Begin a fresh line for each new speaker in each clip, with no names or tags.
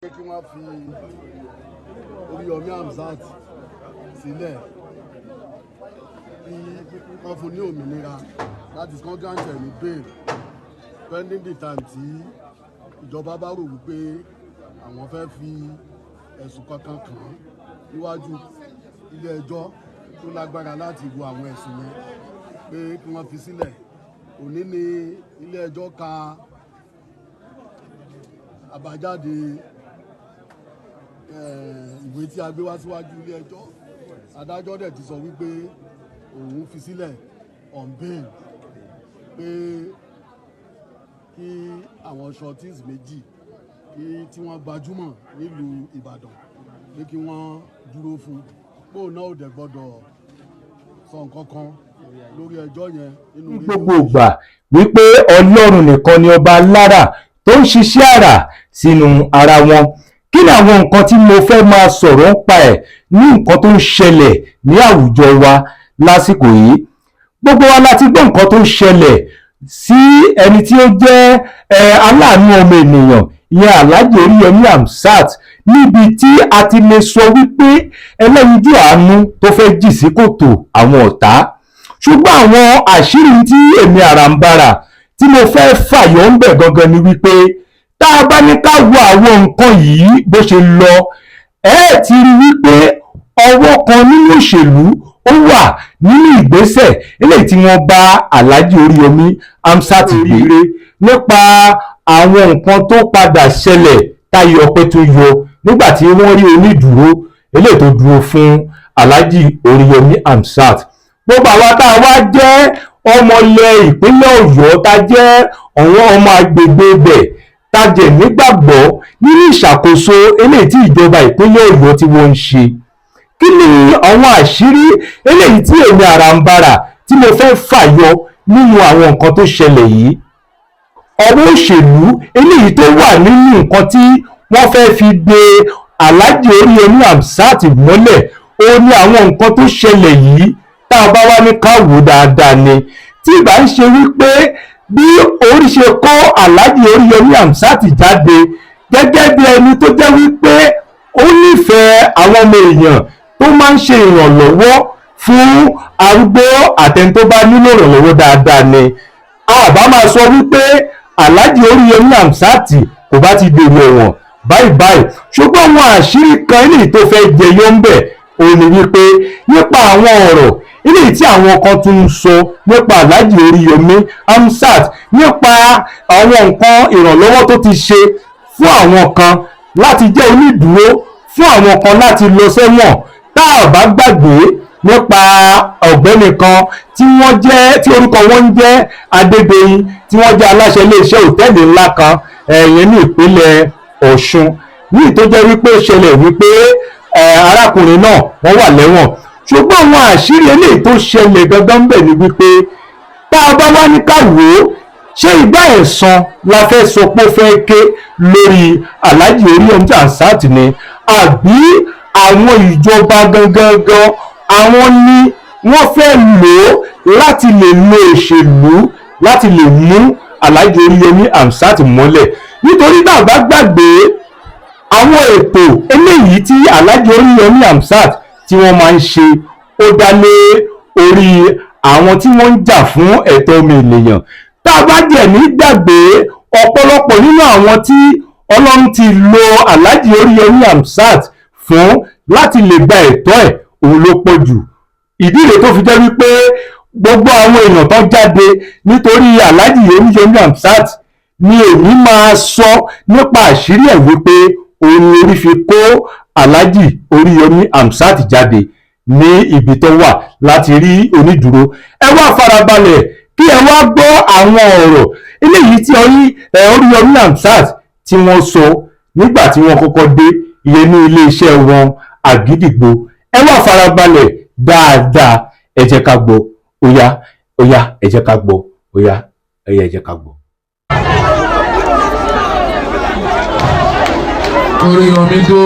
kí wọ́n fi Oríyọmí Hamzat sílẹ̀ kí wọ́n fún ní òmìnira láti kọ́ńgáǹtẹ̀ ní bail pending the time tí ìjọba bá rò wípé àwọn fẹ́ fi ẹ̀sùn kankan kàn án níwájú ilé ẹjọ́ tó lágbára láti wo àwọn ẹ̀sùn yẹn pé kí wọ́n fi sílẹ̀. Òní ni ilé ẹjọ́ ka àbájáde ìwé tí a gbé wá síwájú ilé ẹjọ́. Adájọ́ dẹ̀ ti sọ wípé òun fi sílẹ̀ on bail pé kí àwọn shorties méjì tí wọ́n gbajúmọ̀ nílùú Ìbàdàn pé kí wọ́n dúró fún bóun náà ò dẹ̀ gbọ́dọ̀ sọ nǹkan kan lórí ẹjọ́ yẹn nínú
gbogbo ìgbà wípé Ọlọ́run nìkan ni ọba alára tó ń ṣiṣẹ́ àrà sínú ara wọn. Kí ni àwọn nǹkan tí mo fẹ́ máa sọ̀rọ̀ ń pa ẹ̀ ní nǹkan tó ń ṣẹlẹ̀ ní àwùjọ wa lásìkò yìí? Gbogbo wa láti gbọ́ nǹkan tó ń ṣẹlẹ̀ sí ẹni tí ó jẹ́ aláàánú ọmọ ènìyàn ìyẹn Alhaji Oríyọmí Hamzat, níbi tí a ti lè sọ wípé ẹlẹ́yinjú àánú tó fẹ́ jì sí kòtò àwọn ọ̀tá. Ṣùgbọ́n àwọn àṣírí tí èmi Àràǹbarà tí mo fẹ́ fàyọ ń bẹ̀ gangan ni wípé tá a bá ní ká wo àwọn nǹkan yìí bó ṣe lọ, ẹ ti rí wípé ọwọ́ kan nínú òṣèlú ó wà nínú ìgbésẹ̀ eléyìí tí wọ́n bá Alhaji Oríyọmí Hamzat gbé nípa àwọn nǹkan tó padà ṣẹlẹ̀ táyọ ọpẹ́ tó yọ nígbà tí wọ́n rí onídùúró eléyìí tó dúró fún Alhaji Oríyọmí Hamzat. Gbogbo àwa tá a wá jẹ́ ọmọ ilẹ̀ ìpínlẹ̀ Ọ̀yọ́, tá a jẹ́ àwọn ọmọ agbègbè ibẹ̀, tá a jẹ́ nígbàgbọ́ nínú ìṣàkóso eléyìí tí ìjọba ìpínlẹ̀ Ọ̀yọ́ tí wọ́n ń ṣe. Kí ni àwọn àṣírí eléyìí tí èmi Àràǹbarà tí mo fẹ́ fàyọ nínú àwọn nǹkan tó ṣẹlẹ̀ yìí? Ọ̀rọ̀ òṣèlú eléyìí tó wà nínú nǹkan tí wọ́n fẹ́ fi de Alhaji Oríyọmí Hamzat mọ́lẹ̀, ó ní àwọn nǹkan tó ṣẹlẹ̀ yìí tá a bá wá ní ká wò dáadáa ni. Tí ìbá ń ṣe wípé bí orí ṣe kó Alhaji Oríyọmí Hamzat jáde gẹ́gẹ́ bí ẹni tó jẹ́ wípé ó nífẹ̀ẹ́ àwọn ọmọ èèyàn tó máa ń ṣe ìrànlọ́wọ́ fún arúgbó àtẹni tó bá nílò ìrànlọ́wọ́ dáadáa ni, a bá máa sọ wípé Alhaji Oríyọmí Hamzat kò bá ti dèrò ẹ̀wọ̀n báyìí. Ṣùgbọ́n àwọn àṣírí kan eléyìí tó fẹ́ jẹyọ ń bẹ̀ òun ni wípé nípa àwọn ọ̀rọ̀ eléyìí tí àwọn kan tún ń sọ nípa Alhaji Oríyọmí Hamzat, nípa àwọn nǹkan ìrànlọ́wọ́ tó ti ṣe fún àwọn kan láti jẹ́ onídùúró, fún àwọn kan láti lọ sẹ́wọ̀n. Tá a bá gbàgbé nípa ọ̀gbẹ́ni kan tí orúkọ wọn ń jẹ́ Adédoyin, tí wọ́n jẹ́ aláṣẹ iléeṣẹ́ òtẹ́ẹ̀lì ńlá kan ní ìpínlẹ̀ Ọ̀ṣun, ní ìtọ́jẹ́ wípé ṣẹlẹ̀ wípé arákùnrin náà wọ́n wà lẹ́wọ̀n. Ṣùgbọ́n àwọn àṣírí eléyìí tó ṣẹlẹ̀ gangan ń bẹ̀ ni wípé tá a bá wá ní ká wò ó, ṣé ìgbà ẹ̀san la fẹ́ sọ pé ó fẹ́ ké lórí Alhaji Oríyọmí Hamzat ni, àbí àwọn ìjọba gangan àwọn ni wọ́n fẹ́ lò ó láti lè lo òṣèlú láti lè mú Alhaji Oríyọmí Hamzat mọ́lẹ̀? Nítorí tá a bá gbàgbé àwọn ètò eléyìí tí Alhaji Oríyọmí Hamzat tí wọ́n máa ń ṣe, ó dá lé orí àwọn tí wọ́n ń jà fún ẹ̀tọ́ ọmọ ènìyàn. Tá a bá jẹ̀ ní gbàgbé ọ̀pọ̀lọpọ̀ nínú àwọn tí Ọlọ́run ti lo Alhaji Oríyọmí Hamzat fún láti lè gba ẹ̀tọ́ ẹ̀ òun ló pọ̀ jù. Ìdí rèé tó fi jẹ́ wípé gbogbo àwọn èèyàn tó jáde nítorí Alhaji Oríyọmí Hamzat ni èmi máa sọ nípa àṣírí ẹ̀ wípé òun ni orí fi kó Alhaji Oríyọmí Hamzat jáde ní ibi tó wà láti rí onídùúró. Ẹ wá farabalẹ̀ kí ẹ wá gbọ́ àwọn ọ̀rọ̀ eléyìí tí Oríyọmí Hamzat tí wọ́n sọ nígbà tí wọ́n kọ́kọ́ dé ìyẹn ní iléeṣẹ́ wọn Àgídìgbo. Ẹ wá farabalẹ̀ dáadáa, ẹ jẹ́ ká gbọ́. Ó yá ẹ jẹ́ ká gbọ́. Ó yá ẹ jẹ́ ká gbọ́.
Oríyọmí tó.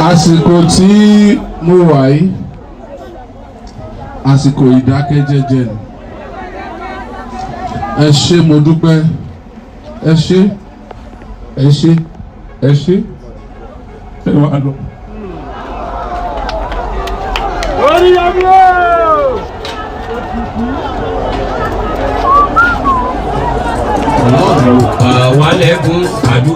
àsìkò tí mo wà yìí àsìkò ìdákẹ́jẹ́jẹ́ ni. Ẹ ṣé mo dúpẹ́, ẹ ṣé ẹ ṣé ẹ ṣé ẹ wá lọ.
Oríyọmí o.
Ọlọ́run pa wá lẹ́kún àdúgbò.